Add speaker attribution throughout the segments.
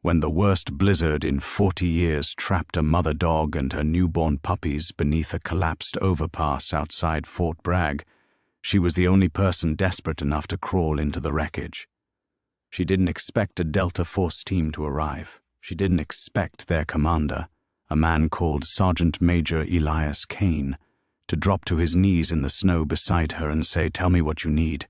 Speaker 1: when the worst blizzard in 40 years trapped a mother dog and her newborn puppies beneath a collapsed overpass outside Fort Bragg, she was the only person desperate enough to crawl into the wreckage. She didn't expect a Delta Force team to arrive. She didn't expect their commander, a man called Sergeant Major Elias Kane, to drop to his knees in the snow beside her and say, "Tell me what you need."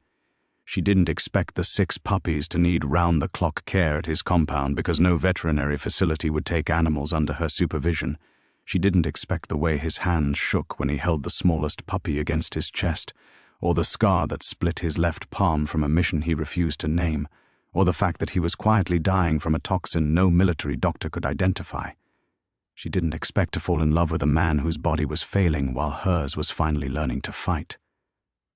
Speaker 1: She didn't expect the 6 puppies to need round-the-clock care at his compound because no veterinary facility would take animals under her supervision. She didn't expect the way his hands shook when he held the smallest puppy against his chest, or the scar that split his left palm from a mission he refused to name, or the fact that he was quietly dying from a toxin no military doctor could identify. She didn't expect to fall in love with a man whose body was failing while hers was finally learning to fight.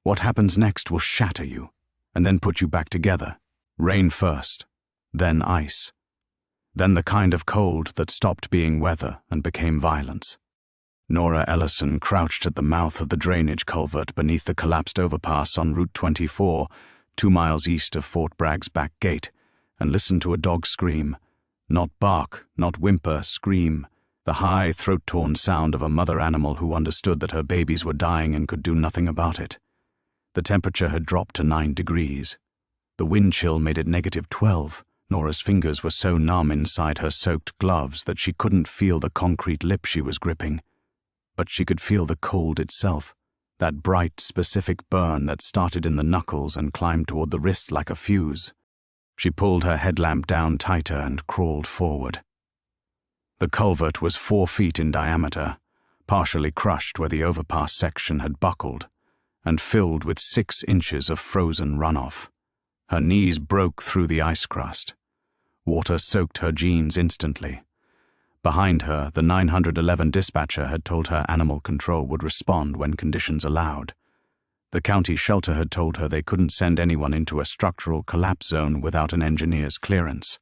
Speaker 1: What happens next will shatter you, and then put you back together. Rain first, then ice. Then the kind of cold that stopped being weather and became violence. Nora Ellison crouched at the mouth of the drainage culvert beneath the collapsed overpass on Route 24, 2 miles east of Fort Bragg's back gate, and listened to a dog scream. Not bark, not whimper, scream. The high, throat-torn sound of a mother animal who understood that her babies were dying and could do nothing about it. The temperature had dropped to 9 degrees. The wind chill made it -12. Nora's fingers were so numb inside her soaked gloves that she couldn't feel the concrete lip she was gripping. But she could feel the cold itself, that bright, specific burn that started in the knuckles and climbed toward the wrist like a fuse. She pulled her headlamp down tighter and crawled forward. The culvert was 4 feet in diameter, partially crushed where the overpass section had buckled, and filled with 6 inches of frozen runoff. Her knees broke through the ice crust. Water soaked her jeans instantly. Behind her, the 911 dispatcher had told her animal control would respond when conditions allowed. The county shelter had told her they couldn't send anyone into a structural collapse zone without an engineer's clearance.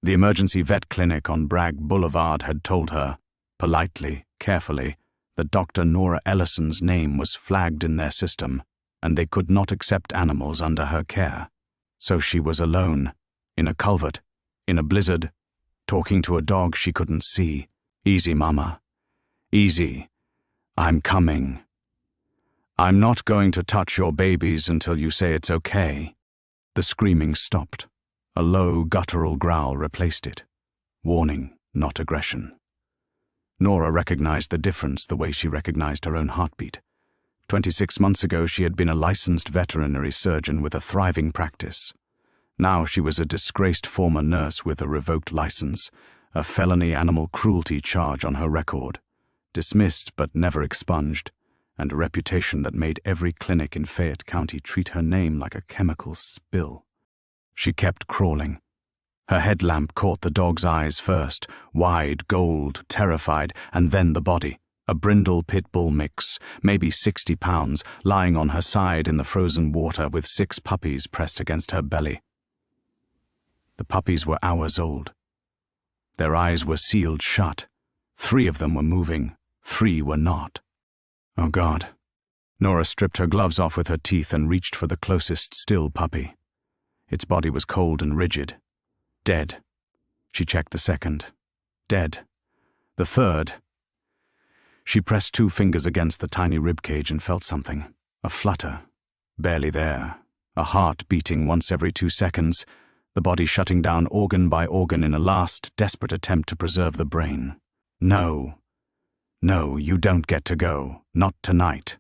Speaker 1: The emergency vet clinic on Bragg Boulevard had told her, politely, carefully, that Dr. Nora Ellison's name was flagged in their system, and they could not accept animals under her care. So she was alone, in a culvert, in a blizzard, talking to a dog she couldn't see. "Easy, Mama. Easy. I'm coming. I'm not going to touch your babies until you say it's okay." The screaming stopped. A low, guttural growl replaced it. Warning, not aggression. Nora recognized the difference the way she recognized her own heartbeat. 26 months ago, she had been a licensed veterinary surgeon with a thriving practice. Now she was a disgraced former nurse with a revoked license, a felony animal cruelty charge on her record, dismissed but never expunged, and a reputation that made every clinic in Fayette County treat her name like a chemical spill. She kept crawling. Her headlamp caught the dog's eyes first, wide, gold, terrified, and then the body, a brindle pit bull mix, maybe 60 pounds, lying on her side in the frozen water with 6 puppies pressed against her belly. The puppies were hours old. Their eyes were sealed shut. 3 of them were moving, 3 were not. Oh God. Nora stripped her gloves off with her teeth and reached for the closest still puppy. Its body was cold and rigid. Dead. She checked the second. Dead. The third. She pressed 2 fingers against the tiny ribcage and felt something. A flutter. Barely there. A heart beating once every 2 seconds. The body shutting down organ by organ in a last, desperate attempt to preserve the brain. No. No, you don't get to go. Not tonight.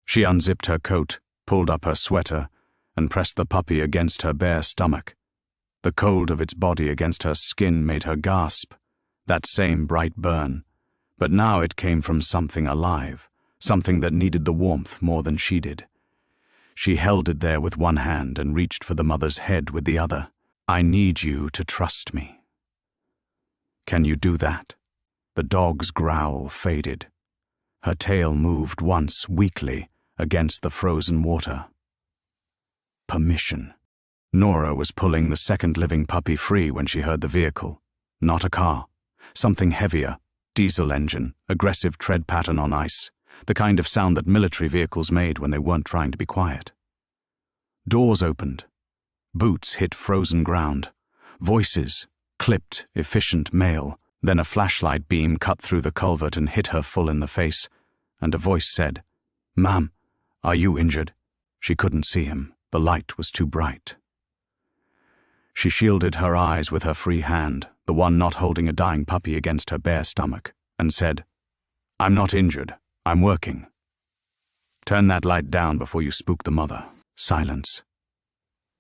Speaker 1: She unzipped her coat, pulled up her sweater, and pressed the puppy against her bare stomach. The cold of its body against her skin made her gasp. That same bright burn. But now it came from something alive, something that needed the warmth more than she did. She held it there with one hand and reached for the mother's head with the other. "I need you to trust me." "Can you do that?" The dog's growl faded. Her tail moved once, weakly, against the frozen water. Permission. Nora was pulling the second living puppy free when she heard the vehicle. Not a car. Something heavier. Diesel engine, aggressive tread pattern on ice. The kind of sound that military vehicles made when they weren't trying to be quiet. Doors opened. Boots hit frozen ground. Voices. clipped, efficient male. Then a flashlight beam cut through the culvert and hit her full in the face, and a voice said, "Ma'am, are you injured?" She couldn't see him. The light was too bright. She shielded her eyes with her free hand, the one not holding a dying puppy, against her bare stomach, and said, "I'm not injured. I'm working." "Turn that light down before you spook the mother." Silence.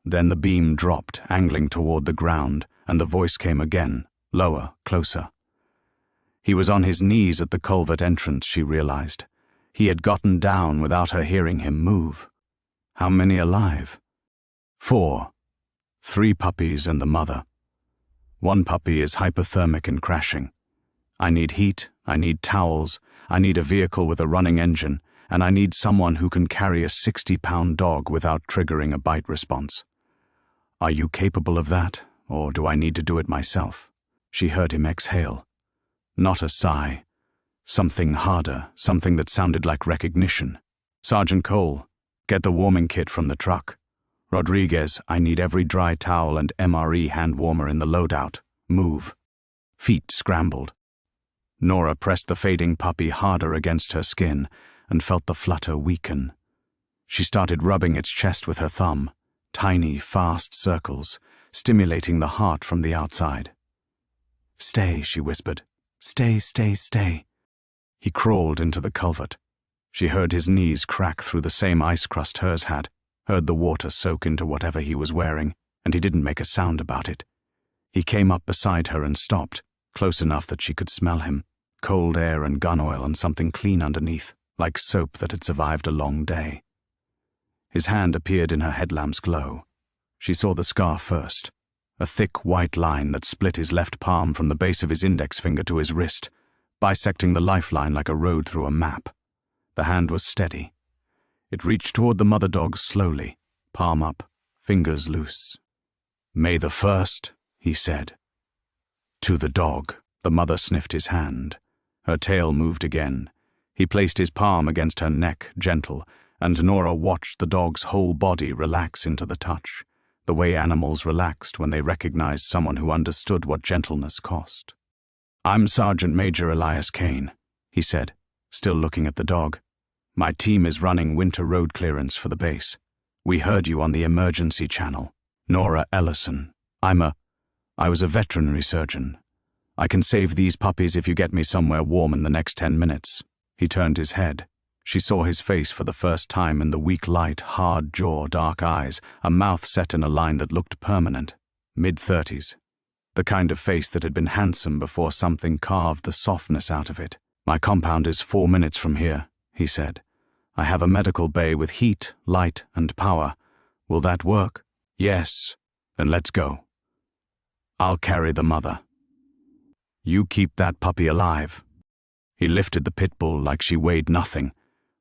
Speaker 1: Then the beam dropped, angling toward the ground, and the voice came again, lower, closer. He was on his knees at the culvert entrance, she realized. He had gotten down without her hearing him move. How many alive? 4. 3 puppies and the mother. 1 puppy is hypothermic and crashing. I need heat, I need towels, I need a vehicle with a running engine, and I need someone who can carry a 60-pound dog without triggering a bite response. Are you capable of that, or do I need to do it myself? She heard him exhale. Not a sigh. Something harder, something that sounded like recognition. "Sergeant Cole, get the warming kit from the truck. Rodriguez, I need every dry towel and MRE hand warmer in the loadout. Move." Feet scrambled. Nora pressed the fading puppy harder against her skin and felt the flutter weaken. She started rubbing its chest with her thumb, tiny, fast circles, stimulating the heart from the outside. "Stay," she whispered. "Stay, stay, stay." He crawled into the culvert. She heard his knees crack through the same ice crust hers had, heard the water soak into whatever he was wearing, and he didn't make a sound about it. He came up beside her and stopped, close enough that she could smell him, cold air and gun oil and something clean underneath, like soap that had survived a long day. His hand appeared in her headlamp's glow. She saw the scar first, a thick white line that split his left palm from the base of his index finger to his wrist, bisecting the lifeline like a road through a map. The hand was steady. It reached toward the mother dog slowly, palm up, fingers loose. "May the 1st, he said. To the dog. The mother sniffed his hand. Her tail moved again. He placed his palm against her neck, gentle, and Nora watched the dog's whole body relax into the touch, the way animals relaxed when they recognized someone who understood what gentleness cost. "I'm Sergeant Major Elias Kane," he said, still looking at the dog. "My team is running winter road clearance for the base. We heard you on the emergency channel. Nora Ellison. I was a veterinary surgeon. I can save these puppies if you get me somewhere warm in the next 10 minutes. He turned his head. She saw his face for the first time in the weak light, hard jaw, dark eyes, a mouth set in a line that looked permanent. Mid-30s. The kind of face that had been handsome before something carved the softness out of it. "My compound is 4 minutes from here," he said. "I have a medical bay with heat, light, and power. Will that work?" "Yes." "Then let's go. I'll carry the mother. You keep that puppy alive." He lifted the pit bull like she weighed nothing,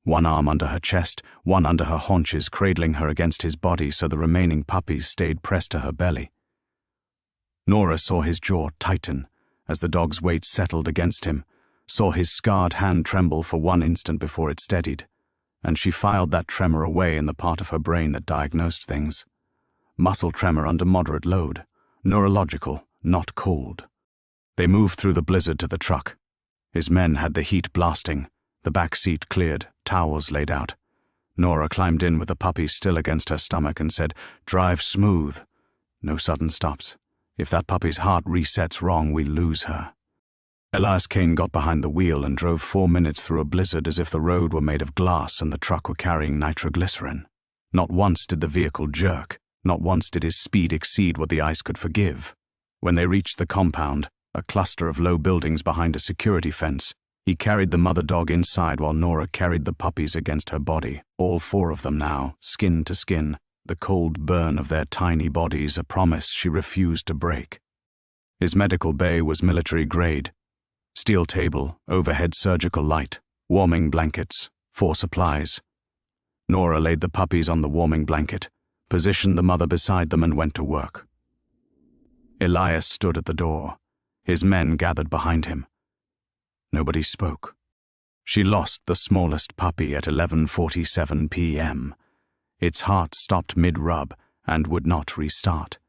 Speaker 1: one arm under her chest, one under her haunches, cradling her against his body so the remaining puppies stayed pressed to her belly. Nora saw his jaw tighten as the dog's weight settled against him, saw his scarred hand tremble for one instant before it steadied, and she filed that tremor away in the part of her brain that diagnosed things. Muscle tremor under moderate load, neurological, not cold. They moved through the blizzard to the truck. His men had the heat blasting, the back seat cleared, towels laid out. Nora climbed in with the puppy still against her stomach and said, "Drive smooth. No sudden stops. If that puppy's heart resets wrong, we lose her." Elias Kane got behind the wheel and drove 4 minutes through a blizzard as if the road were made of glass and the truck were carrying nitroglycerin. Not once did the vehicle jerk. Not once did his speed exceed what the ice could forgive. When they reached the compound, a cluster of low buildings behind a security fence, he carried the mother dog inside while Nora carried the puppies against her body, all 4 of them now, skin to skin, the cold burn of their tiny bodies a promise she refused to break. His medical bay was military grade. Steel table, overhead surgical light, warming blankets, 4 supplies. Nora laid the puppies on the warming blanket, positioned the mother beside them and went to work. Elias stood at the door. His men gathered behind him. Nobody spoke. She lost the smallest puppy at 11:47 p.m. Its heart stopped mid-rub and would not restart.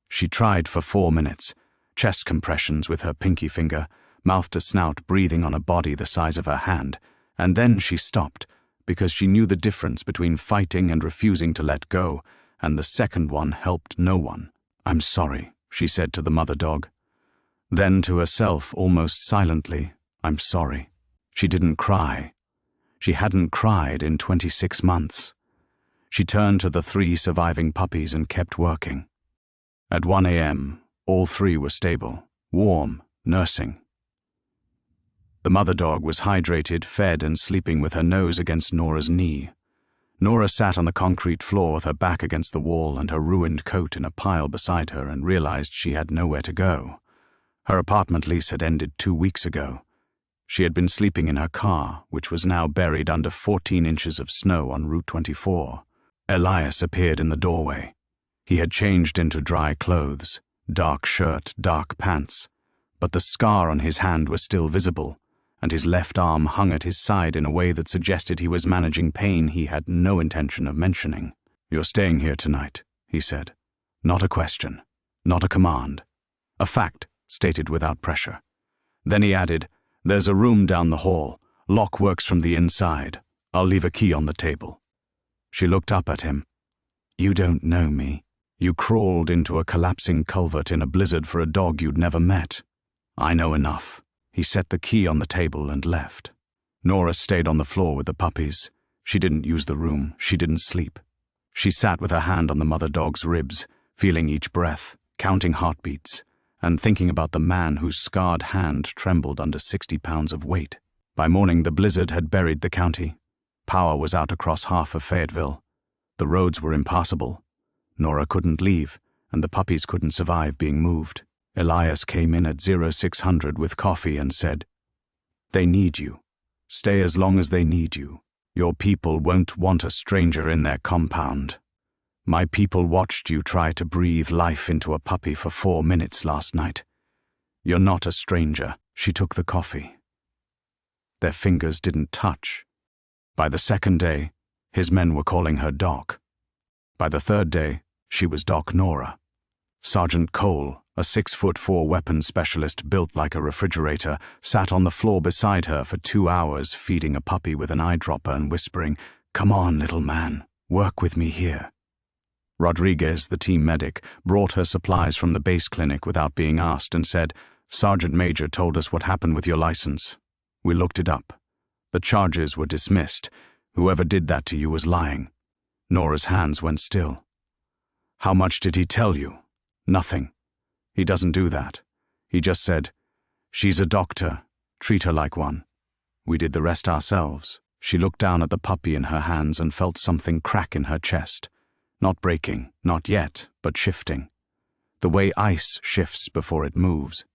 Speaker 1: She tried for 4 minutes, chest compressions with her pinky finger, mouth to snout, breathing on a body the size of her hand, and then she stopped, because she knew the difference between fighting and refusing to let go, and the second one helped no one. "I'm sorry," she said to the mother dog. Then to herself, almost silently, "I'm sorry." She didn't cry. She hadn't cried in 26 months. She turned to the 3 surviving puppies and kept working. At 1 a.m., all 3 were stable, warm, nursing. The mother dog was hydrated, fed, and sleeping with her nose against Nora's knee. Nora sat on the concrete floor with her back against the wall and her ruined coat in a pile beside her and realized she had nowhere to go. Her apartment lease had ended 2 weeks ago. She had been sleeping in her car, which was now buried under 14 inches of snow on Route 24. Elias appeared in the doorway. He had changed into dry clothes, dark shirt, dark pants, but the scar on his hand was still visible, and his left arm hung at his side in a way that suggested he was managing pain he had no intention of mentioning. "You're staying here tonight," he said. Not a question, not a command. A fact, stated without pressure. Then he added, "There's a room down the hall. Lock works from the inside. I'll leave a key on the table." She looked up at him. "You don't know me. You crawled into a collapsing culvert in a blizzard for a dog you'd never met. I know enough." He set the key on the table and left. Nora stayed on the floor with the puppies. She didn't use the room. She didn't sleep. She sat with her hand on the mother dog's ribs, feeling each breath, counting heartbeats, and thinking about the man whose scarred hand trembled under 60 pounds of weight. By morning, the blizzard had buried the county. Power was out across half of Fayetteville. The roads were impassable. Nora couldn't leave, and the puppies couldn't survive being moved. Elias came in at 0600 with coffee and said, "They need you. Stay as long as they need you. Your people won't want a stranger in their compound. My people watched you try to breathe life into a puppy for 4 minutes last night. You're not a stranger." She took the coffee. Their fingers didn't touch. By the second day, his men were calling her Doc. By the third day, she was Doc Nora. Sergeant Cole, a 6'4" weapons specialist built like a refrigerator, sat on the floor beside her for 2 hours feeding a puppy with an eyedropper and whispering, "Come on, little man, work with me here." Rodriguez, the team medic, brought her supplies from the base clinic without being asked and said, "Sergeant Major told us what happened with your license. We looked it up. The charges were dismissed. Whoever did that to you was lying." Nora's hands went still. "How much did he tell you?" "Nothing. He doesn't do that. He just said, 'She's a doctor. Treat her like one.' We did the rest ourselves." She looked down at the puppy in her hands and felt something crack in her chest. Not breaking, not yet, but shifting. The way ice shifts before it moves.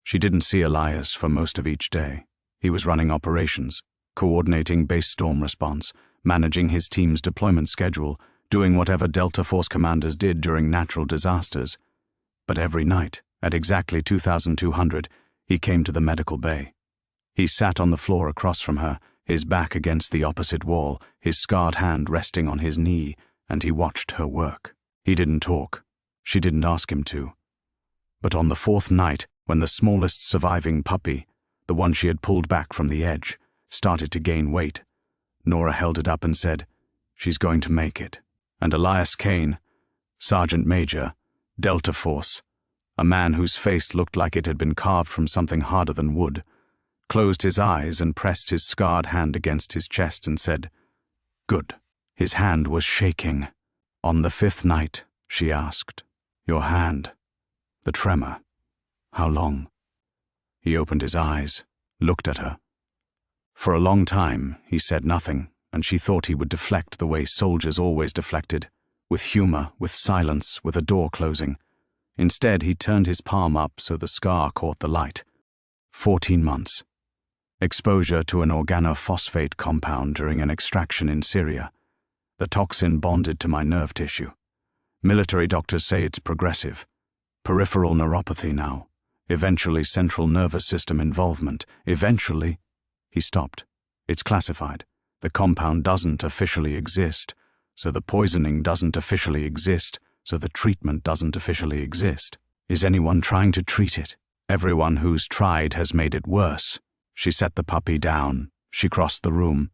Speaker 1: She didn't see Elias for most of each day. He was running operations, coordinating base storm response, managing his team's deployment schedule, doing whatever Delta Force commanders did during natural disasters. But every night, at exactly 2200, he came to the medical bay. He sat on the floor across from her, his back against the opposite wall, his scarred hand resting on his knee, and he watched her work. He didn't talk. She didn't ask him to. But on the 4th night, when the smallest surviving puppy, the one she had pulled back from the edge, started to gain weight, Nora held it up and said, "She's going to make it." And Elias Kane, Sergeant Major, Delta Force, a man whose face looked like it had been carved from something harder than wood, closed his eyes and pressed his scarred hand against his chest and said, "Good." His hand was shaking. "On the 5th night," she asked, "Your hand, the tremor, how long?" He opened his eyes, looked at her. For a long time, he said nothing, and she thought he would deflect the way soldiers always deflected, with humor, with silence, with a door closing. Instead, he turned his palm up so the scar caught the light. 14 months. Exposure to an organophosphate compound during an extraction in Syria. The toxin bonded to my nerve tissue. Military doctors say it's progressive. Peripheral neuropathy now. Eventually central nervous system involvement. Eventually... He stopped. It's classified. The compound doesn't officially exist, so the poisoning doesn't officially exist, so the treatment doesn't officially exist. Is anyone trying to treat it? Everyone who's tried has made it worse. She set the puppy down. She crossed the room.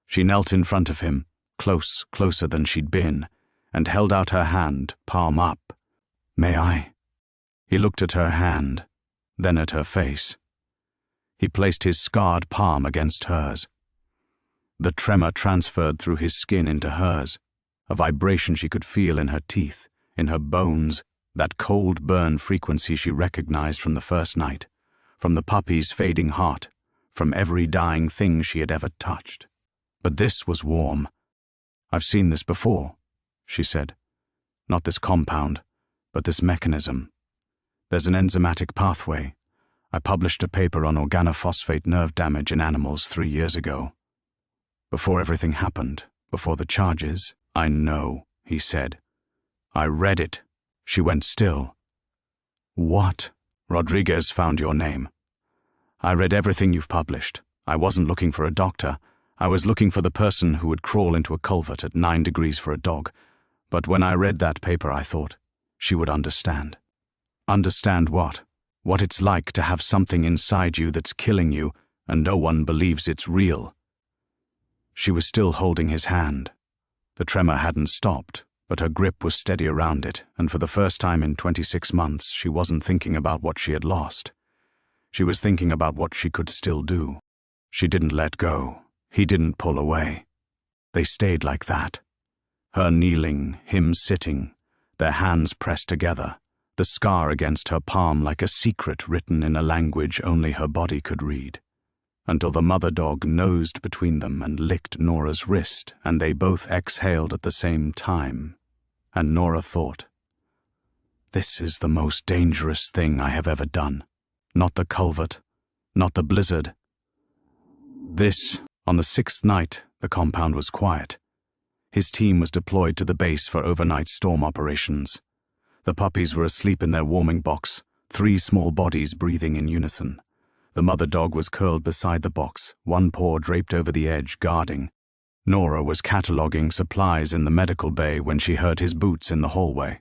Speaker 1: She knelt in front of him, closer than she'd been, and held out her hand, palm up. May I? He looked at her hand, then at her face. He placed his scarred palm against hers. The tremor transferred through his skin into hers, a vibration she could feel in her teeth, in her bones, that cold burn frequency she recognized from the first night, from the puppy's fading heart, from every dying thing she had ever touched. But this was warm. I've seen this before, she said. Not this compound, but this mechanism. There's an enzymatic pathway. I published a paper on organophosphate nerve damage in animals 3 years ago. Before everything happened, before the charges, I know, he said. I read it. She went still. What? Rodriguez found your name. I read everything you've published. I wasn't looking for a doctor. I was looking for the person who would crawl into a culvert at 9 degrees for a dog. But when I read that paper, I thought she would understand. Understand what? What it's like to have something inside you that's killing you, and no one believes it's real. She was still holding his hand. The tremor hadn't stopped, but her grip was steady around it, and for the first time in 26 months, she wasn't thinking about what she had lost. She was thinking about what she could still do. She didn't let go. He didn't pull away. They stayed like that. Her kneeling, him sitting, their hands pressed together, the scar against her palm like a secret written in a language only her body could read, until the mother dog nosed between them and licked Nora's wrist, and they both exhaled at the same time. And Nora thought, this is the most dangerous thing I have ever done. Not the culvert, not the blizzard. This, on the 6th night, the compound was quiet. His team was deployed to the base for overnight storm operations. The puppies were asleep in their warming box, 3 small bodies breathing in unison. The mother dog was curled beside the box, one paw draped over the edge, guarding. Nora was cataloguing supplies in the medical bay when she heard his boots in the hallway.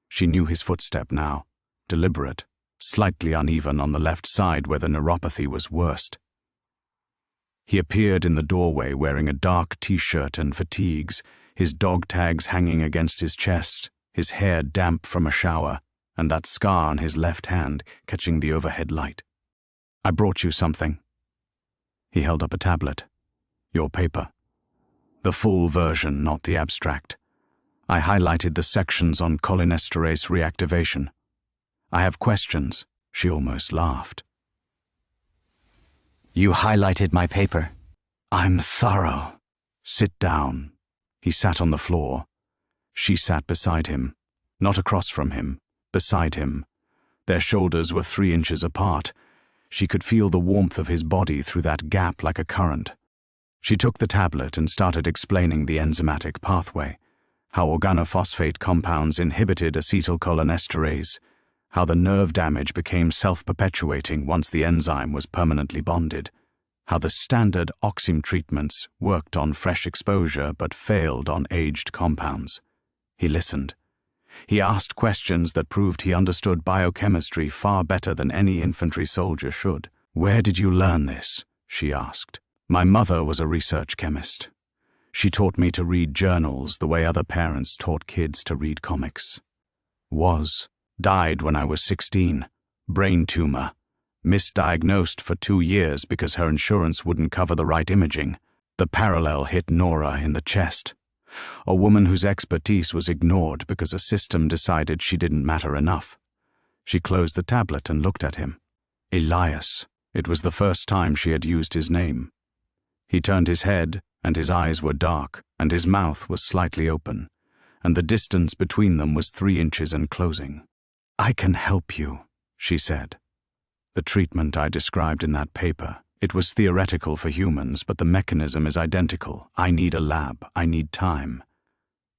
Speaker 1: She knew his footstep now, deliberate, slightly uneven on the left side where the neuropathy was worst. He appeared in the doorway wearing a dark t-shirt and fatigues, his dog tags hanging against his chest, his hair damp from a shower, and that scar on his left hand catching the overhead light. I brought you something. He held up a tablet. Your paper. The full version, not the abstract. I highlighted the sections on cholinesterase reactivation. I have questions. She almost laughed. You highlighted my paper. I'm thorough. Sit down. He sat on the floor. She sat beside him, not across from him, beside him. Their shoulders were 3 inches apart. She could feel the warmth of his body through that gap like a current. She took the tablet and started explaining the enzymatic pathway, how organophosphate compounds inhibited acetylcholinesterase, how the nerve damage became self-perpetuating once the enzyme was permanently bonded, how the standard oxym treatments worked on fresh exposure but failed on aged compounds. He listened. He asked questions that proved he understood biochemistry far better than any infantry soldier should. Where did you learn this? She asked. My mother was a research chemist. She taught me to read journals the way other parents taught kids to read comics. Died when I was 16. Brain tumor. Misdiagnosed for 2 years because her insurance wouldn't cover the right imaging. The parallel hit Nora in the chest. A woman whose expertise was ignored because a system decided she didn't matter enough. She closed the tablet and looked at him. Elias. It was the first time she had used his name. He turned his head, and his eyes were dark, and his mouth was slightly open, and the distance between them was 3 inches and closing. I can help you, she said. The treatment I described in that paper, it was theoretical for humans, but the mechanism is identical. I need a lab. I need time.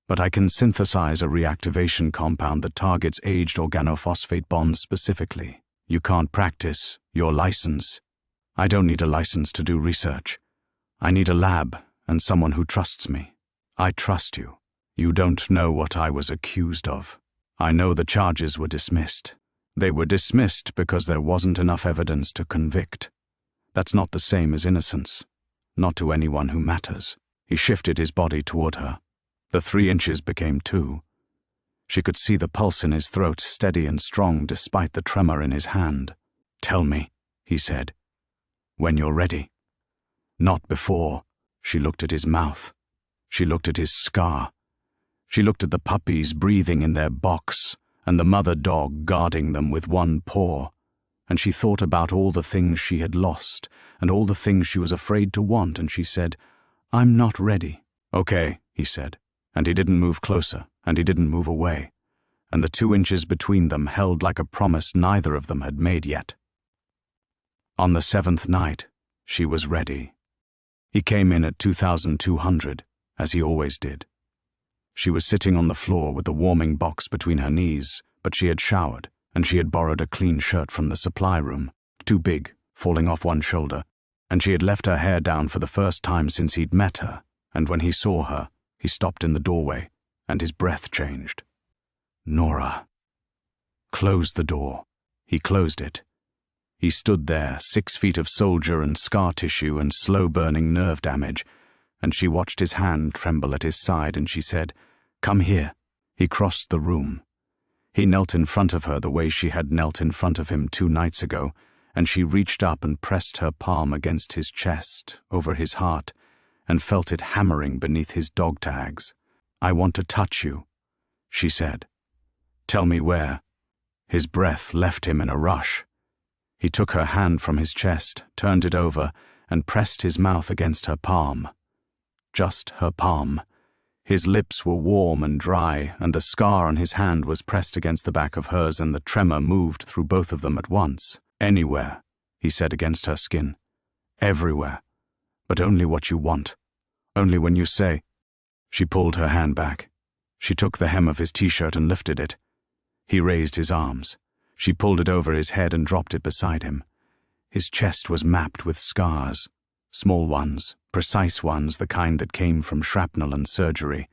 Speaker 1: But I can synthesize a reactivation compound that targets aged organophosphate bonds specifically. You can't practice. Your license. I don't need a license to do research. I need a lab and someone who trusts me. I trust you. You don't know what I was accused of. I know the charges were dismissed. They were dismissed because there wasn't enough evidence to convict. That's not the same as innocence. Not to anyone who matters. He shifted his body toward her. The 3 inches became 2. She could see the pulse in his throat, steady and strong despite the tremor in his hand. "Tell me," he said, "when you're ready." Not before. She looked at his mouth. She looked at his scar. She looked at the puppies breathing in their box and the mother dog guarding them with one paw. And she thought about all the things she had lost and all the things she was afraid to want, and she said, "I'm not ready." "Okay," he said, and he didn't move closer, and he didn't move away, and the 2 inches between them held like a promise neither of them had made yet. On the 7th night, she was ready. He came in at 2,200, as he always did. She was sitting on the floor with the warming box between her knees, but she had showered, and she had borrowed a clean shirt from the supply room, too big, falling off one shoulder, and she had left her hair down for the first time since he'd met her, and when he saw her, he stopped in the doorway, and his breath changed. Nora. Close the door. He closed it. He stood there, 6 feet of soldier and scar tissue and slow-burning nerve damage, and she watched his hand tremble at his side, and she said, "Come here." He crossed the room. He knelt in front of her the way she had knelt in front of him 2 nights ago, and she reached up and pressed her palm against his chest, over his heart, and felt it hammering beneath his dog tags. "I want to touch you," she said. "Tell me where." His breath left him in a rush. He took her hand from his chest, turned it over, and pressed his mouth against her palm. Just her palm. His lips were warm and dry, and the scar on his hand was pressed against the back of hers, and the tremor moved through both of them at once. "Anywhere," he said against her skin. "Everywhere. But only what you want. Only when you say." She pulled her hand back. She took the hem of his t-shirt and lifted it. He raised his arms. She pulled it over his head and dropped it beside him. His chest was mapped with scars. Small ones, precise ones, the kind that came from shrapnel and surgery.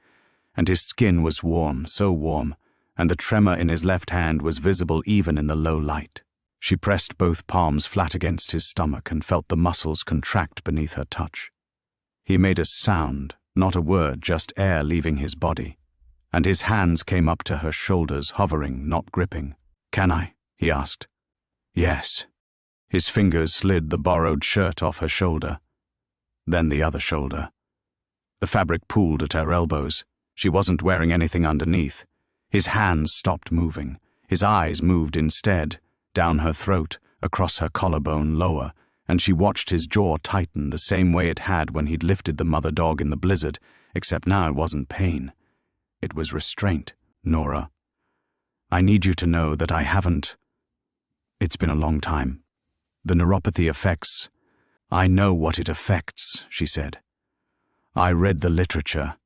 Speaker 1: And his skin was warm, so warm, and the tremor in his left hand was visible even in the low light. She pressed both palms flat against his stomach and felt the muscles contract beneath her touch. He made a sound, not a word, just air leaving his body. And his hands came up to her shoulders, hovering, not gripping. "Can I?" he asked. "Yes." His fingers slid the borrowed shirt off her shoulder. Then the other shoulder. The fabric pooled at her elbows. She wasn't wearing anything underneath. His hands stopped moving. His eyes moved instead, down her throat, across her collarbone lower, and she watched his jaw tighten the same way it had when he'd lifted the mother dog in the blizzard, except now it wasn't pain. It was restraint. "Nora, I need you to know that I haven't... It's been a long time. The neuropathy affects... I know what it affects," she said. "I read the literature.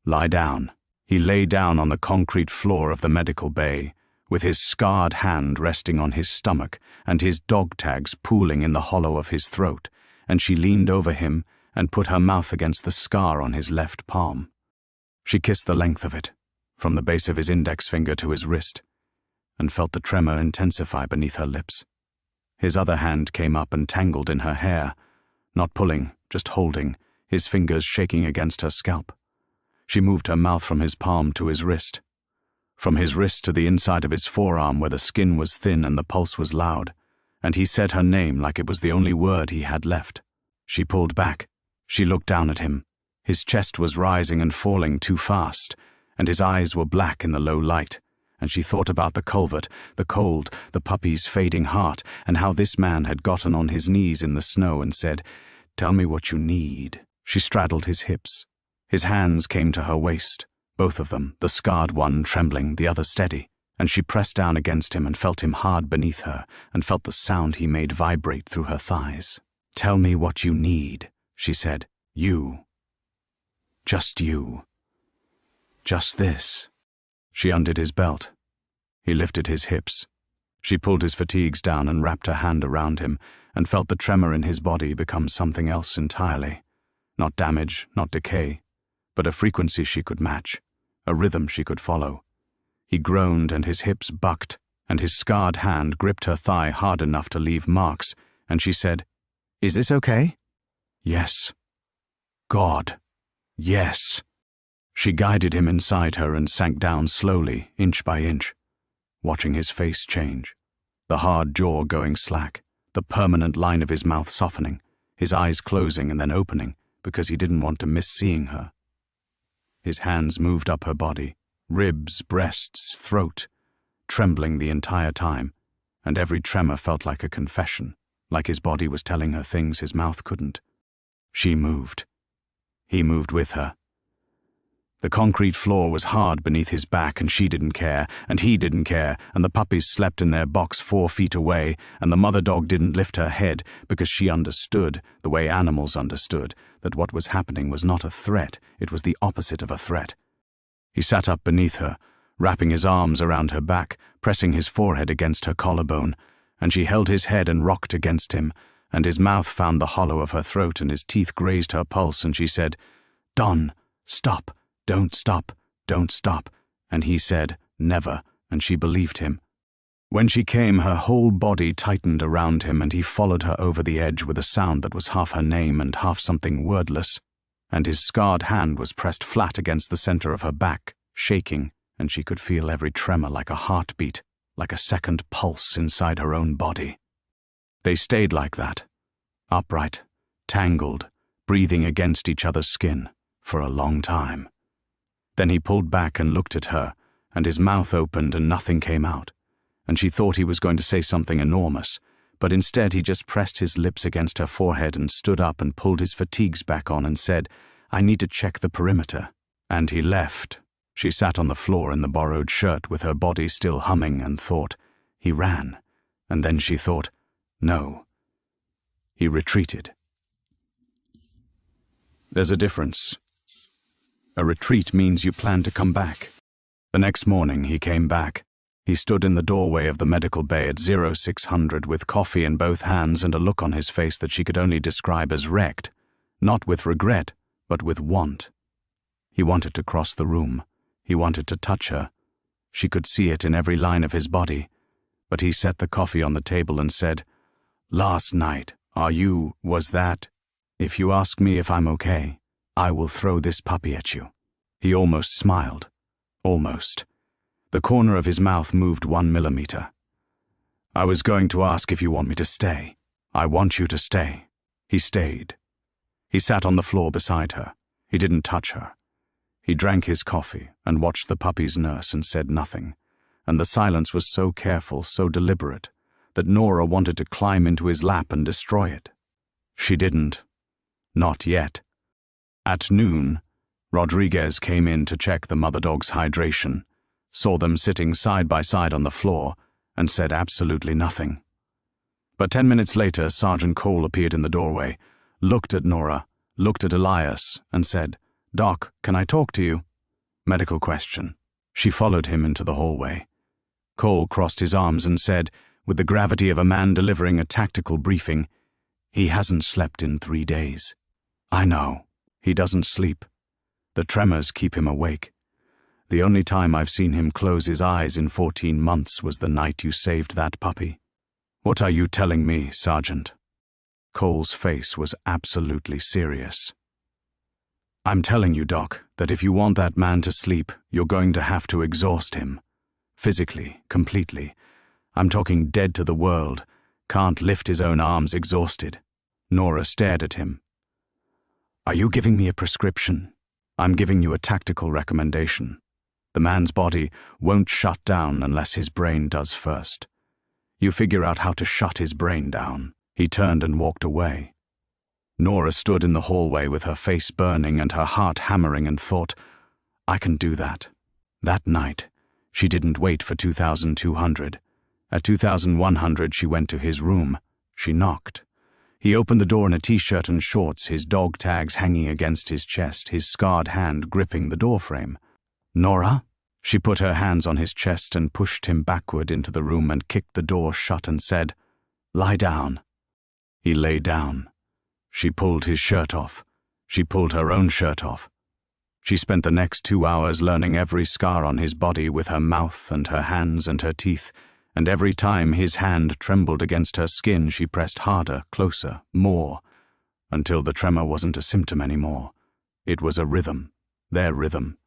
Speaker 1: Lie down." He lay down on the concrete floor of the medical bay, with his scarred hand resting on his stomach and his dog tags pooling in the hollow of his throat, and she leaned over him and put her mouth against the scar on his left palm. She kissed the length of it, from the base of his index finger to his wrist, and felt the tremor intensify beneath her lips. His other hand came up and tangled in her hair, not pulling, just holding, his fingers shaking against her scalp. She moved her mouth from his palm to his wrist, from his wrist to the inside of his forearm where the skin was thin and the pulse was loud, and he said her name like it was the only word he had left. She pulled back. She looked down at him. His chest was rising and falling too fast, and his eyes were black in the low light, and she thought about the culvert, the cold, the puppy's fading heart, and how this man had gotten on his knees in the snow and said, "Tell me what you need." She straddled his hips. His hands came to her waist, both of them, the scarred one trembling, the other steady, and she pressed down against him and felt him hard beneath her, and felt the sound he made vibrate through her thighs. "Tell me what you need," she said. "You. Just you. Just this." She undid his belt. He lifted his hips. She pulled his fatigues down and wrapped her hand around him, and felt the tremor in his body become something else entirely. Not damage, not decay, but a frequency she could match, a rhythm she could follow. He groaned and his hips bucked, and his scarred hand gripped her thigh hard enough to leave marks, and she said, "Is this okay?" "Yes. God, yes." She guided him inside her and sank down slowly, inch by inch, watching his face change, the hard jaw going slack, the permanent line of his mouth softening, his eyes closing and then opening because he didn't want to miss seeing her. His hands moved up her body, ribs, breasts, throat, trembling the entire time, and every tremor felt like a confession, like his body was telling her things his mouth couldn't. She moved. He moved with her. The concrete floor was hard beneath his back, and she didn't care, and he didn't care, and the puppies slept in their box 4 feet away, and the mother dog didn't lift her head because she understood, the way animals understood, that what was happening was not a threat, it was the opposite of a threat. He sat up beneath her, wrapping his arms around her back, pressing his forehead against her collarbone, and she held his head and rocked against him, and his mouth found the hollow of her throat and his teeth grazed her pulse, and she said, "Don, stop. Don't stop, don't stop," and he said, "Never," and she believed him. When she came, her whole body tightened around him, and he followed her over the edge with a sound that was half her name and half something wordless, and his scarred hand was pressed flat against the center of her back, shaking, and she could feel every tremor like a heartbeat, like a second pulse inside her own body. They stayed like that, upright, tangled, breathing against each other's skin, for a long time. Then he pulled back and looked at her, and his mouth opened and nothing came out, and she thought he was going to say something enormous, but instead he just pressed his lips against her forehead and stood up and pulled his fatigues back on and said, "I need to check the perimeter." And he left. She sat on the floor in the borrowed shirt with her body still humming and thought, he ran, and then she thought, no. He retreated. There's a difference. A retreat means you plan to come back. The next morning he came back. He stood in the doorway of the medical bay at 0600 with coffee in both hands and a look on his face that she could only describe as wrecked, not with regret, but with want. He wanted to cross the room. He wanted to touch her. She could see it in every line of his body. But he set the coffee on the table and said, "Last night, was that? If you ask me if I'm okay, I will throw this puppy at you." He almost smiled. Almost. The corner of his mouth moved 1 millimeter. "I was going to ask if you want me to stay. I want you to stay." He stayed. He sat on the floor beside her. He didn't touch her. He drank his coffee and watched the puppies nurse and said nothing, and the silence was so careful, so deliberate, that Nora wanted to climb into his lap and destroy it. She didn't. Not yet. At noon, Rodriguez came in to check the mother dog's hydration, saw them sitting side by side on the floor, and said absolutely nothing. But 10 minutes later, Sergeant Cole appeared in the doorway, looked at Nora, looked at Elias, and said, "Doc, can I talk to you?" Medical question. She followed him into the hallway. Cole crossed his arms and said, with the gravity of a man delivering a tactical briefing, "He hasn't slept in 3 days. I know. He doesn't sleep. The tremors keep him awake. The only time I've seen him close his eyes in 14 months was the night you saved that puppy." "What are you telling me, Sergeant?" Cole's face was absolutely serious. "I'm telling you, Doc, that if you want that man to sleep, you're going to have to exhaust him. Physically, completely. I'm talking dead to the world, can't lift his own arms exhausted." Nora stared at him. "Are you giving me a prescription? I'm giving you a tactical recommendation. The man's body won't shut down unless his brain does first. You figure out how to shut his brain down." He turned and walked away. Nora stood in the hallway with her face burning and her heart hammering and thought, "I can do that." That night, she didn't wait for 2200. At 2100, she went to his room. She knocked. He opened the door in a t-shirt and shorts, his dog tags hanging against his chest, his scarred hand gripping the doorframe. "Nora?" She put her hands on his chest and pushed him backward into the room and kicked the door shut and said, "Lie down." He lay down. She pulled his shirt off. She pulled her own shirt off. She spent the next 2 hours learning every scar on his body with her mouth and her hands and her teeth, and every time his hand trembled against her skin, she pressed harder, closer, more, until the tremor wasn't a symptom anymore. It was a rhythm, their rhythm,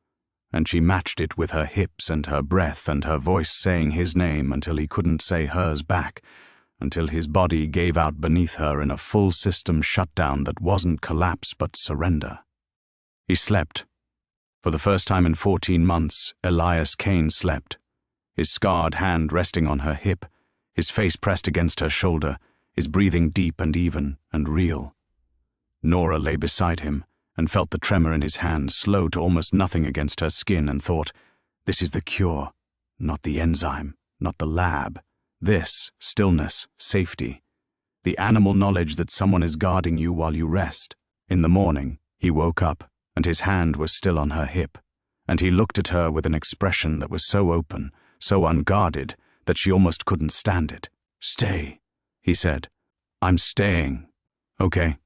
Speaker 1: and she matched it with her hips and her breath and her voice saying his name until he couldn't say hers back, until his body gave out beneath her in a full system shutdown that wasn't collapse but surrender. He slept. For the first time in 14 months, Elias Kane slept, his scarred hand resting on her hip, his face pressed against her shoulder, his breathing deep and even and real. Nora lay beside him and felt the tremor in his hand slow to almost nothing against her skin and thought, this is the cure, not the enzyme, not the lab. This, stillness, safety, the animal knowledge that someone is guarding you while you rest. In the morning, he woke up, and his hand was still on her hip, and he looked at her with an expression that was so open, so unguarded, that she almost couldn't stand it. Stay, he said. I'm staying. Okay.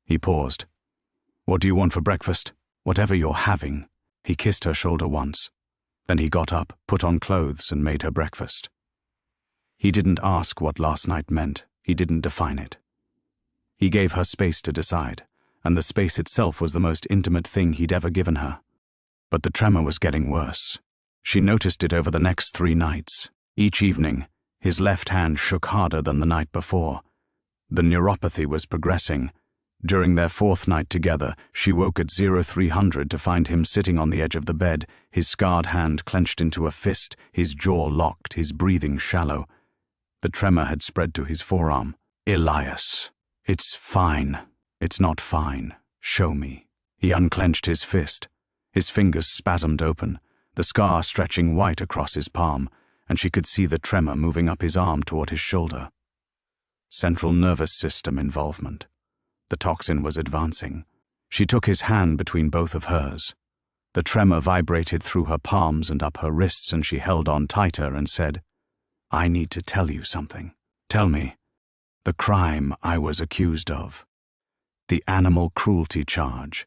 Speaker 1: He paused. What do you want for breakfast? Whatever you're having. He kissed her shoulder once. Then he got up, put on clothes, and made her breakfast. He didn't ask what last night meant. He didn't define it. He gave her space to decide, and the space itself was the most intimate thing he'd ever given her. But the tremor was getting worse. She noticed it over the next 3 nights. Each evening, his left hand shook harder than the night before. The neuropathy was progressing. During their 4th night together, she woke at 0300 to find him sitting on the edge of the bed, his scarred hand clenched into a fist, his jaw locked, his breathing shallow. The tremor had spread to his forearm. Elias. It's fine. It's not fine. Show me. He unclenched his fist. His fingers spasmed open, the scar stretching white across his palm, and she could see the tremor moving up his arm toward his shoulder. Central nervous system involvement. The toxin was advancing. She took his hand between both of hers. The tremor vibrated through her palms and up her wrists, and she held on tighter and said, I need to tell you something. Tell me. The crime I was accused of. The animal cruelty charge.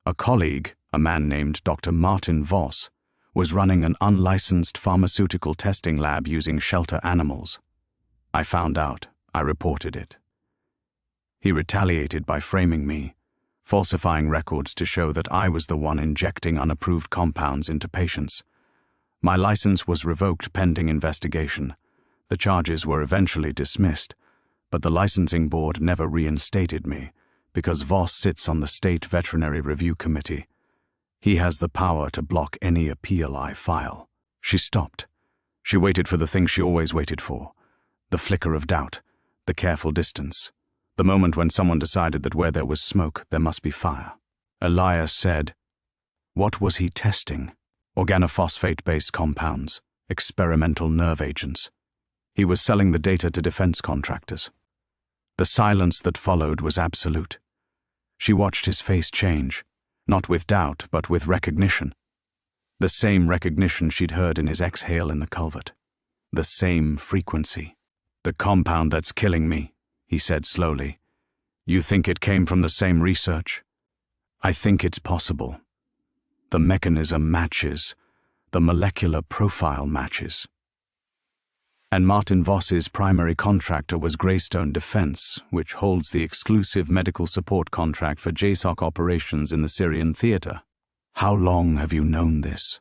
Speaker 1: A colleague, a man named Dr. Martin Voss, was running an unlicensed pharmaceutical testing lab using shelter animals. I found out. I reported it. He retaliated by framing me, falsifying records to show that I was the one injecting unapproved compounds into patients. My license was revoked pending investigation. The charges were eventually dismissed, but the licensing board never reinstated me because Voss sits on the State Veterinary Review Committee. He has the power to block any appeal I file. She stopped. She waited for the thing she always waited for, the flicker of doubt, the careful distance. The moment when someone decided that where there was smoke, there must be fire. Elias said, what was he testing? Organophosphate-based compounds, experimental nerve agents. He was selling the data to defense contractors. The silence that followed was absolute. She watched his face change, not with doubt, but with recognition. The same recognition she'd heard in his exhale in the culvert. The same frequency. The compound that's killing me, he said slowly. You think it came from the same research? I think it's possible. The mechanism matches. The molecular profile matches. And Martin Voss's primary contractor was Greystone Defense, which holds the exclusive medical support contract for JSOC operations in the Syrian theater. How long have you known this?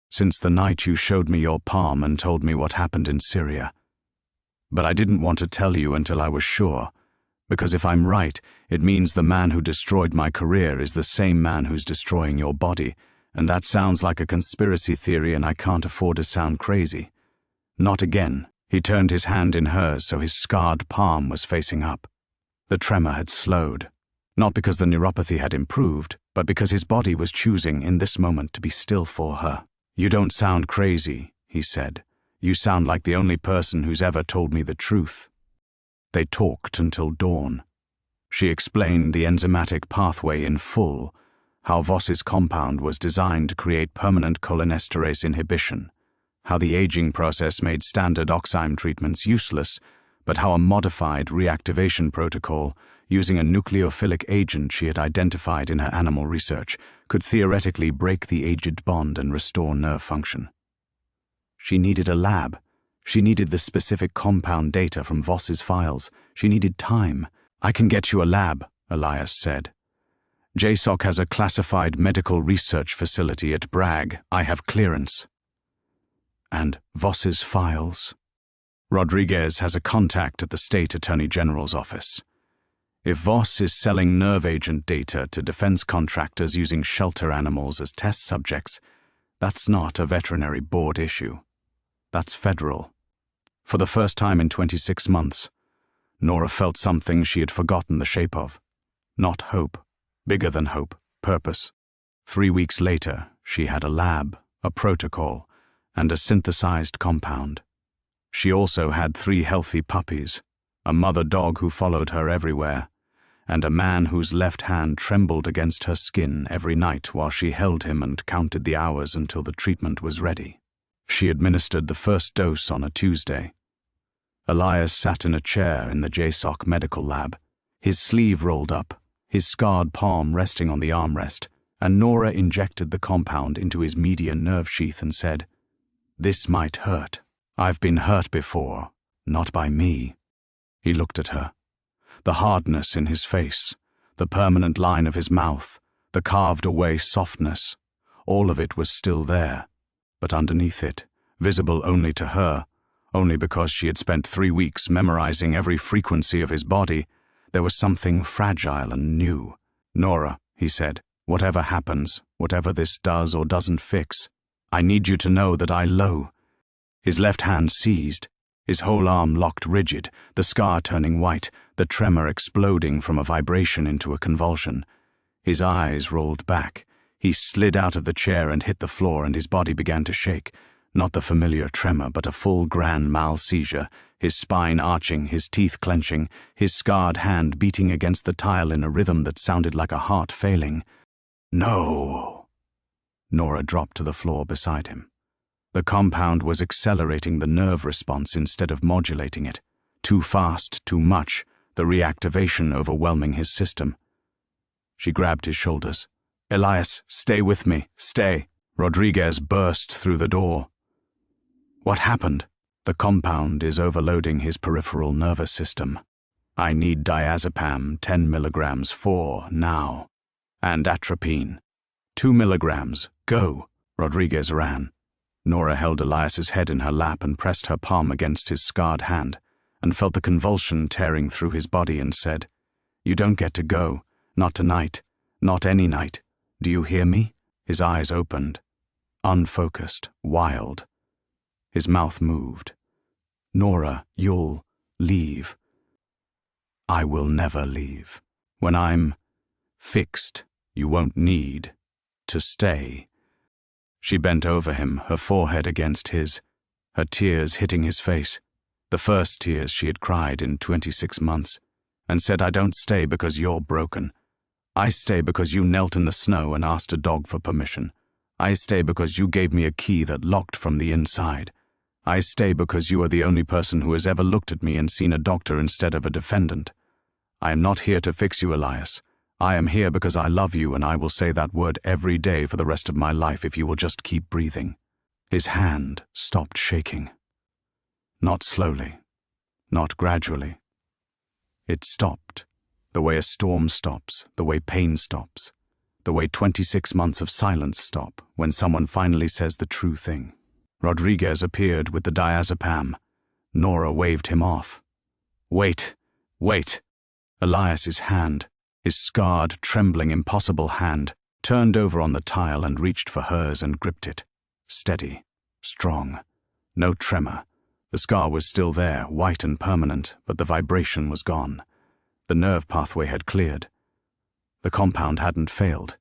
Speaker 1: Since the night you showed me your palm and told me what happened in Syria. But I didn't want to tell you until I was sure, because if I'm right, it means the man who destroyed my career is the same man who's destroying your body, and that sounds like a conspiracy theory and I can't afford to sound crazy. Not again. He turned his hand in hers so his scarred palm was facing up. The tremor had slowed, not because the neuropathy had improved, but because his body was choosing in this moment to be still for her. You don't sound crazy, he said. You sound like the only person who's ever told me the truth. They talked until dawn. She explained the enzymatic pathway in full, how Voss's compound was designed to create permanent cholinesterase inhibition, how the aging process made standard oxime treatments useless, but how a modified reactivation protocol, using a nucleophilic agent she had identified in her animal research, could theoretically break the aged bond and restore nerve function. She needed a lab. She needed the specific compound data from Voss's files. She needed time. "I can get you a lab," Elias said. "JSOC has a classified medical research facility at Bragg. I have clearance." "And Voss's files?" "Rodriguez has a contact at the State Attorney General's office. If Voss is selling nerve agent data to defense contractors using shelter animals as test subjects, that's not a veterinary board issue. That's federal." For the first time in 26 months, Nora felt something she had forgotten the shape of. Not hope, bigger than hope, purpose. 3 weeks later, she had a lab, a protocol, and a synthesized compound. She also had 3 healthy puppies, a mother dog who followed her everywhere, and a man whose left hand trembled against her skin every night while she held him and counted the hours until the treatment was ready. She administered the first dose on a Tuesday. Elias sat in a chair in the JSOC medical lab, his sleeve rolled up, his scarred palm resting on the armrest, and Nora injected the compound into his median nerve sheath and said, "This might hurt. I've been hurt before, not by me." He looked at her. The hardness in his face, the permanent line of his mouth, the carved-away softness, all of it was still there, but underneath it, visible only to her, only because she had spent 3 weeks memorizing every frequency of his body, there was something fragile and new. "Nora," he said, "whatever happens, whatever this does or doesn't fix, I need you to know that I low." His left hand seized, his whole arm locked rigid, the scar turning white, the tremor exploding from a vibration into a convulsion. His eyes rolled back. He slid out of the chair and hit the floor, and his body began to shake. Not the familiar tremor, but a full grand mal seizure, his spine arching, his teeth clenching, his scarred hand beating against the tile in a rhythm that sounded like a heart failing. "No!" Nora dropped to the floor beside him. The compound was accelerating the nerve response instead of modulating it. Too fast, too much, the reactivation overwhelming his system. She grabbed his shoulders. "Elias, stay with me, stay." Rodriguez burst through the door. "What happened?" "The compound is overloading his peripheral nervous system. I need diazepam 10 milligrams now. And atropine. 2 milligrams, go." Rodriguez ran. Nora held Elias's head in her lap and pressed her palm against his scarred hand, and felt the convulsion tearing through his body and said, "You don't get to go. Not tonight. Not any night. Do you hear me?" His eyes opened. Unfocused, wild. His mouth moved. "Nora, you'll leave." "I will never leave. When I'm fixed, you won't need to stay." She bent over him, her forehead against his, her tears hitting his face, the first tears she had cried in 26 months, and said, "I don't stay because you're broken. I stay because you knelt in the snow and asked a dog for permission. I stay because you gave me a key that locked from the inside. I stay because you are the only person who has ever looked at me and seen a doctor instead of a defendant. I am not here to fix you, Elias. I am here because I love you, and I will say that word every day for the rest of my life if you will just keep breathing." His hand stopped shaking. Not slowly, not gradually. It stopped, the way a storm stops, the way pain stops, the way 26 months of silence stop when someone finally says the true thing. Rodriguez appeared with the diazepam. Nora waved him off. "Wait, wait." Elias's hand, his scarred, trembling, impossible hand, turned over on the tile and reached for hers and gripped it. Steady, strong, no tremor. The scar was still there, white and permanent, but the vibration was gone. The nerve pathway had cleared. The compound hadn't failed.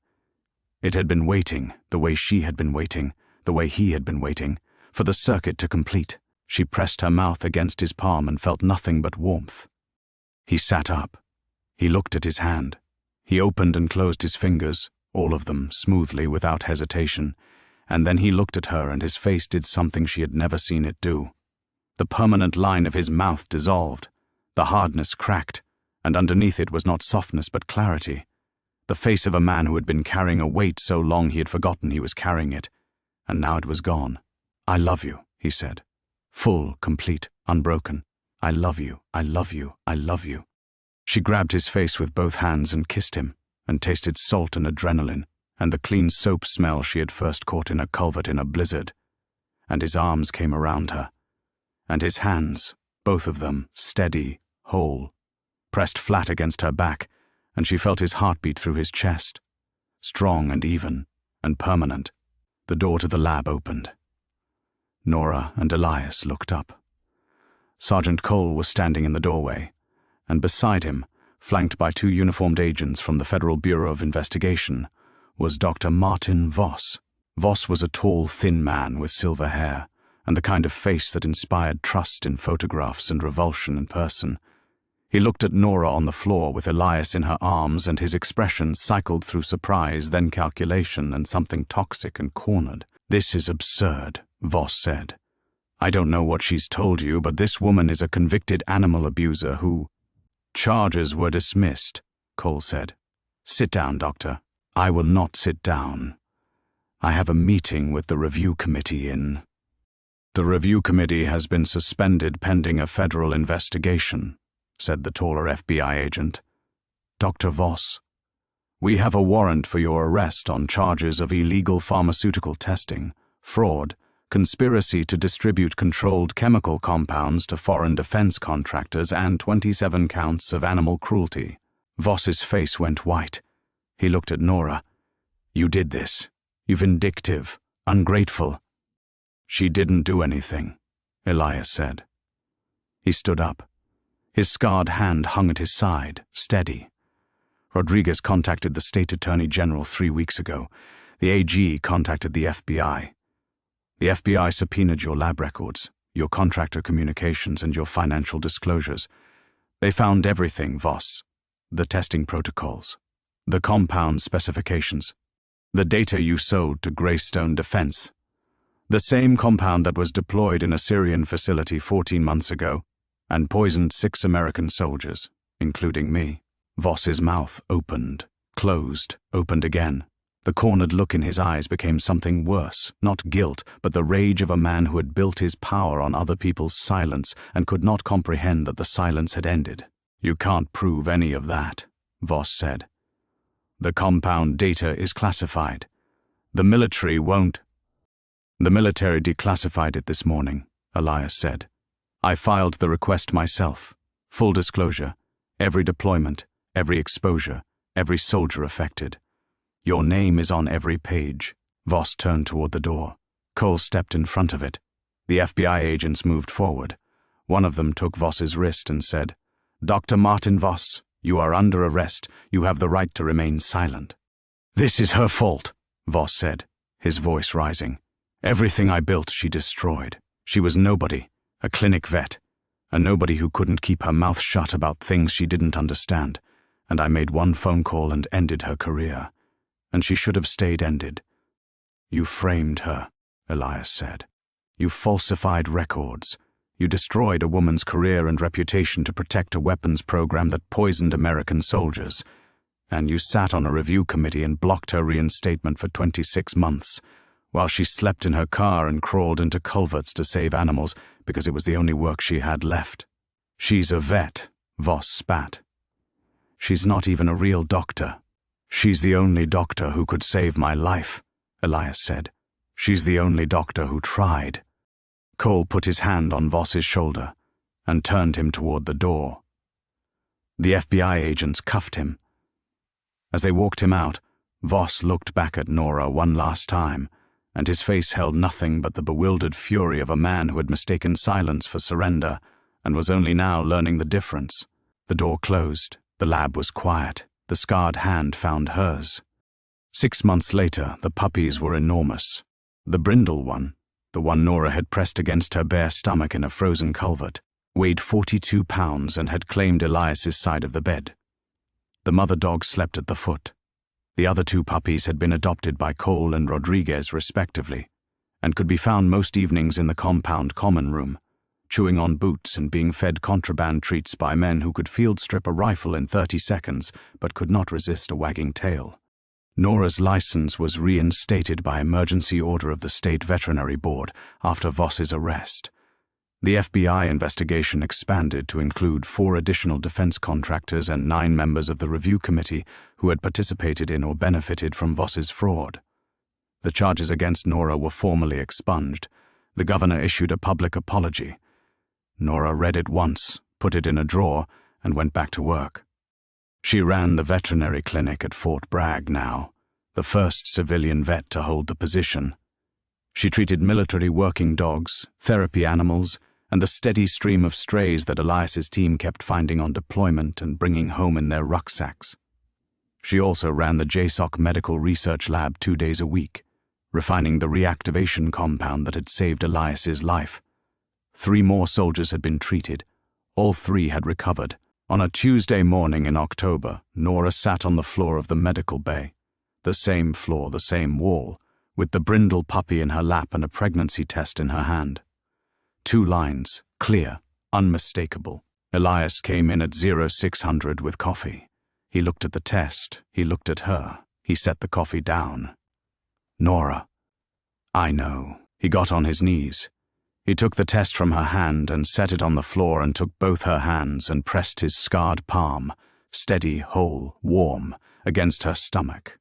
Speaker 1: It had been waiting, the way she had been waiting, the way he had been waiting, for the circuit to complete. She pressed her mouth against his palm and felt nothing but warmth. He sat up. He looked at his hand. He opened and closed his fingers, all of them, smoothly, without hesitation, and then he looked at her and his face did something she had never seen it do. The permanent line of his mouth dissolved. The hardness cracked, and underneath it was not softness but clarity. The face of a man who had been carrying a weight so long he had forgotten he was carrying it, and now it was gone. "I love you," he said. Full, complete, unbroken. I love you, I love you, I love you. She grabbed his face with both hands and kissed him, and tasted salt and adrenaline, and the clean soap smell she had first caught in a culvert in a blizzard. And his arms came around her, and his hands, both of them, steady, whole, pressed flat against her back, and she felt his heartbeat through his chest, strong and even, and permanent. The door to the lab opened. Nora and Elias looked up. Sergeant Cole was standing in the doorway, and beside him, flanked by 2 uniformed agents from the Federal Bureau of Investigation, was Dr. Martin Voss. Voss was a tall, thin man with silver hair, and the kind of face that inspired trust in photographs and revulsion in person. He looked at Nora on the floor with Elias in her arms, and his expression cycled through surprise, then calculation, and something toxic and cornered. "This is absurd," Voss said. "I don't know what she's told you, but this woman is a convicted animal abuser who—" "Charges were dismissed," Cole said. "Sit down, Doctor." "I will not sit down. I have a meeting with the review committee in—" "The review committee has been suspended pending a federal investigation," said the taller FBI agent. "Dr. Voss, we have a warrant for your arrest on charges of illegal pharmaceutical testing, fraud, conspiracy to distribute controlled chemical compounds to foreign defense contractors, and 27 counts of animal cruelty." Voss's face went white. He looked at Nora. "You did this. You vindictive, ungrateful." "She didn't do anything," Elias said. He stood up. His scarred hand hung at his side, steady. "Rodriguez contacted the State Attorney General 3 weeks ago. The AG contacted the FBI. The FBI subpoenaed your lab records, your contractor communications, and your financial disclosures. They found everything, Voss. The testing protocols, the compound specifications, the data you sold to Greystone Defense. The same compound that was deployed in a Syrian facility 14 months ago and poisoned 6 American soldiers, including me." Voss's mouth opened, closed, opened again. The cornered look in his eyes became something worse, not guilt, but the rage of a man who had built his power on other people's silence and could not comprehend that the silence had ended. "You can't prove any of that," Voss said. "The compound data is classified. The military won't—" "The military declassified it this morning," Elias said. "I filed the request myself. Full disclosure. Every deployment, every exposure, every soldier affected. Your name is on every page." Voss turned toward the door. Cole stepped in front of it. The FBI agents moved forward. One of them took Voss's wrist and said, "Dr. Martin Voss, you are under arrest. You have the right to remain silent." "This is her fault," Voss said, his voice rising. "Everything I built she destroyed. She was nobody, a clinic vet, a nobody who couldn't keep her mouth shut about things she didn't understand, and I made one phone call and ended her career. And she should have stayed ended." "You framed her," Elias said. "You falsified records. You destroyed a woman's career and reputation to protect a weapons program that poisoned American soldiers. And you sat on a review committee and blocked her reinstatement for 26 months, while she slept in her car and crawled into culverts to save animals because it was the only work she had left." "She's a vet," Voss spat. "She's not even a real doctor." "She's the only doctor who could save my life," Elias said. "She's the only doctor who tried." Cole put his hand on Voss's shoulder and turned him toward the door. The FBI agents cuffed him. As they walked him out, Voss looked back at Nora one last time, and his face held nothing but the bewildered fury of a man who had mistaken silence for surrender and was only now learning the difference. The door closed. The lab was quiet. The scarred hand found hers. 6 months later, the puppies were enormous. The brindle one, the one Nora had pressed against her bare stomach in a frozen culvert, weighed 42 pounds and had claimed Elias's side of the bed. The mother dog slept at the foot. The other 2 puppies had been adopted by Cole and Rodriguez respectively, and could be found most evenings in the compound common room, chewing on boots and being fed contraband treats by men who could field strip a rifle in 30 seconds but could not resist a wagging tail. Nora's license was reinstated by emergency order of the State Veterinary Board after Voss's arrest, The FBI investigation expanded to include 4 additional defense contractors and 9 members of the review committee who had participated in or benefited from Voss's fraud. The charges against Nora were formally expunged. The governor issued a public apology. Nora read it once, put it in a drawer, and went back to work. She ran the veterinary clinic at Fort Bragg now, the first civilian vet to hold the position. She treated military working dogs, therapy animals, and the steady stream of strays that Elias's team kept finding on deployment and bringing home in their rucksacks. She also ran the JSOC Medical Research Lab 2 days a week, refining the reactivation compound that had saved Elias's life. 3 more soldiers had been treated. All 3 had recovered. On a Tuesday morning in October, Nora sat on the floor of the medical bay. The same floor, the same wall, with the brindle puppy in her lap and a pregnancy test in her hand. 2 lines, clear, unmistakable. Elias came in at 0600 with coffee. He looked at the test. He looked at her. He set the coffee down. Nora. I know. He got on his knees. He took the test from her hand and set it on the floor and took both her hands and pressed his scarred palm, steady, whole, warm, against her stomach.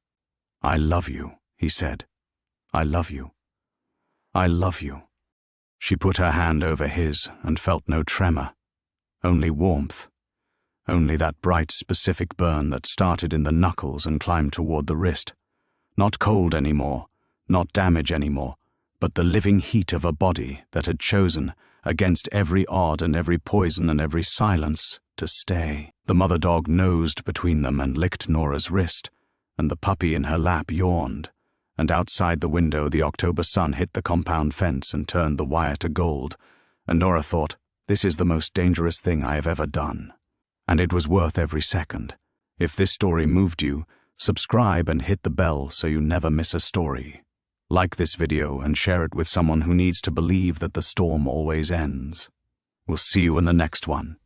Speaker 1: I love you, he said. I love you. I love you. She put her hand over his and felt no tremor, only warmth, only that bright specific burn that started in the knuckles and climbed toward the wrist. Not cold anymore, not damage anymore, but the living heat of a body that had chosen, against every odd and every poison and every silence, to stay. The mother dog nosed between them and licked Nora's wrist, and the puppy in her lap yawned. And outside the window the October sun hit the compound fence and turned the wire to gold, and Nora thought, this is the most dangerous thing I have ever done. And it was worth every second. If this story moved you, subscribe and hit the bell so you never miss a story. Like this video and share it with someone who needs to believe that the storm always ends. We'll see you in the next one.